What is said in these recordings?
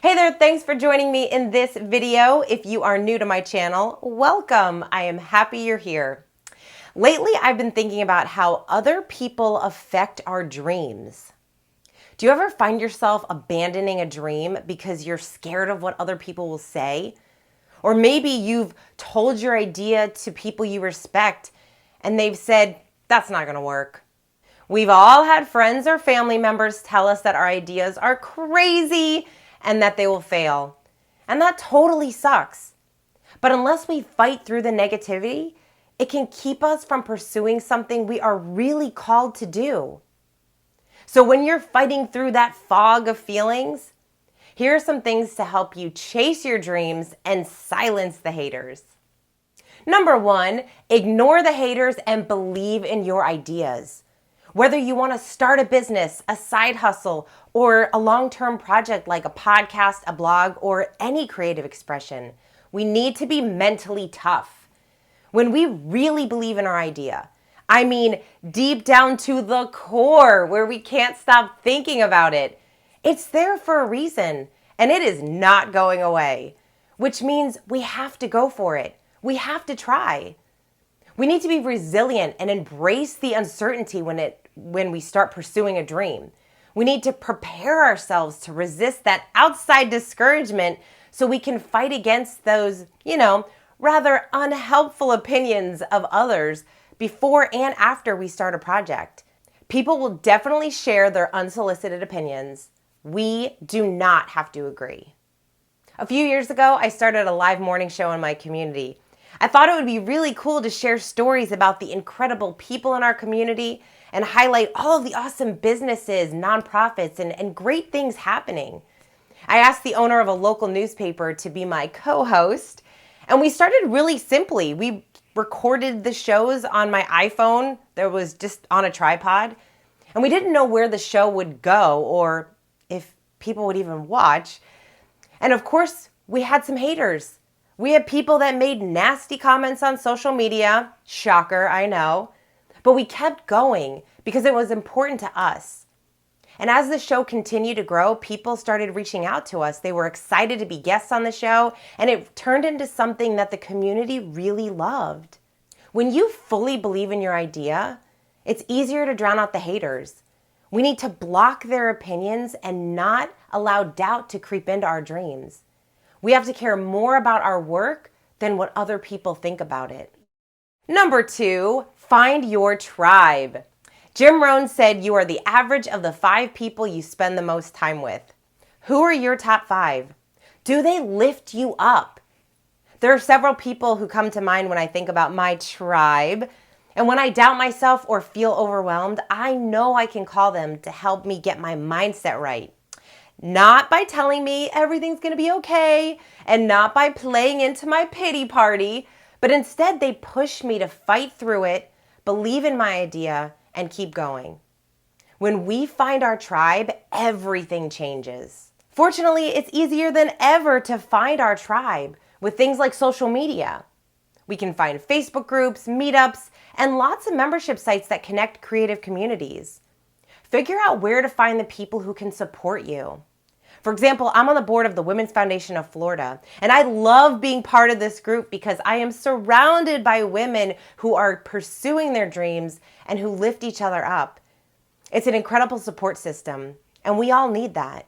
Hey there, thanks for joining me in this video. If you are new to my channel, welcome. I am happy you're here. Lately, I've been thinking about how other people affect our dreams. Do you ever find yourself abandoning a dream because you're scared of what other people will say? Or maybe you've told your idea to people you respect and they've said, that's not gonna work. We've all had friends or family members tell us that our ideas are crazy and that they will fail. And that totally sucks. But unless we fight through the negativity, it can keep us from pursuing something we are really called to do. So when you're fighting through that fog of feelings, here are some things to help you chase your dreams and silence the haters. Number one, ignore the haters and believe in your ideas. Whether you want to start a business, a side hustle, or a long-term project like a podcast, a blog, or any creative expression, we need to be mentally tough. When we really believe in our idea, I mean deep down to the core where we can't stop thinking about it, it's there for a reason and it is not going away, which means we have to go for it. We have to try. We need to be resilient and embrace the uncertainty when we start pursuing a dream. We need to prepare ourselves to resist that outside discouragement so we can fight against those, rather unhelpful opinions of others before and after we start a project. People will definitely share their unsolicited opinions. We do not have to agree. A few years ago, I started a live morning show in my community. I thought it would be really cool to share stories about the incredible people in our community and highlight all of the awesome businesses, nonprofits, and great things happening. I asked the owner of a local newspaper to be my co-host, and we started really simply. We recorded the shows on my iPhone that was just on a tripod, and we didn't know where the show would go or if people would even watch. And of course, we had some haters. We had people that made nasty comments on social media. Shocker, I know. But we kept going because it was important to us. And as the show continued to grow, people started reaching out to us. They were excited to be guests on the show, and it turned into something that the community really loved. When you fully believe in your idea, it's easier to drown out the haters. We need to block their opinions and not allow doubt to creep into our dreams. We have to care more about our work than what other people think about it. Number two, find your tribe. Jim Rohn said you are the average of the 5 people you spend the most time with. Who are your top 5? Do they lift you up? There are several people who come to mind when I think about my tribe. And when I doubt myself or feel overwhelmed, I know I can call them to help me get my mindset right. Not by telling me everything's going to be okay and not by playing into my pity party, but instead they push me to fight through it, believe in my idea, and keep going. When we find our tribe, everything changes. Fortunately, it's easier than ever to find our tribe with things like social media. We can find Facebook groups, meetups, and lots of membership sites that connect creative communities. Figure out where to find the people who can support you. For example, I'm on the board of the Women's Foundation of Florida, and I love being part of this group because I am surrounded by women who are pursuing their dreams and who lift each other up. It's an incredible support system, and we all need that.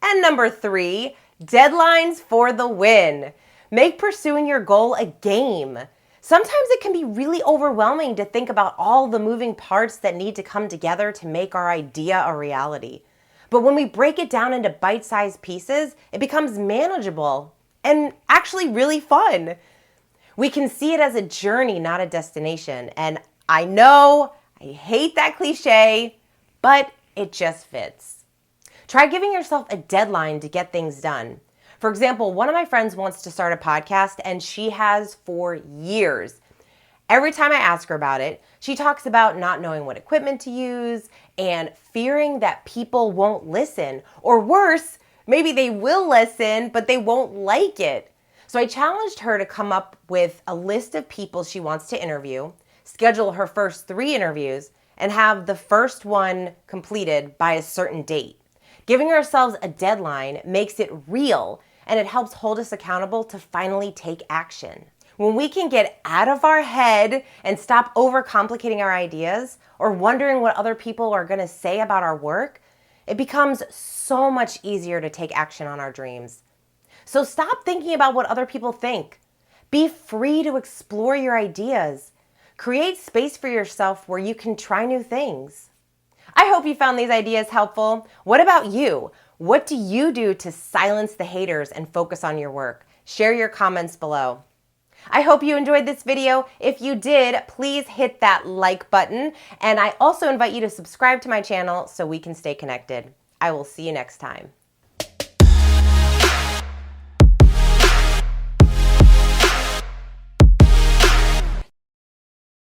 And number 3, deadlines for the win. Make pursuing your goal a game. Sometimes it can be really overwhelming to think about all the moving parts that need to come together to make our idea a reality. But when we break it down into bite-sized pieces, it becomes manageable and actually really fun. We can see it as a journey, not a destination. And I know, I hate that cliche, but it just fits. Try giving yourself a deadline to get things done. For example, one of my friends wants to start a podcast, and she has for years. Every time I ask her about it, she talks about not knowing what equipment to use and fearing that people won't listen. Or worse, maybe they will listen, but they won't like it. So I challenged her to come up with a list of people she wants to interview, schedule her first 3 interviews, and have the first one completed by a certain date. Giving ourselves a deadline makes it real, and it helps hold us accountable to finally take action. When we can get out of our head and stop overcomplicating our ideas or wondering what other people are going to say about our work, it becomes so much easier to take action on our dreams. So stop thinking about what other people think. Be free to explore your ideas. Create space for yourself where you can try new things. I hope you found these ideas helpful. What about you? What do you do to silence the haters and focus on your work? Share your comments below. I hope you enjoyed this video. If you did, please hit that like button. And I also invite you to subscribe to my channel so we can stay connected. I will see you next time.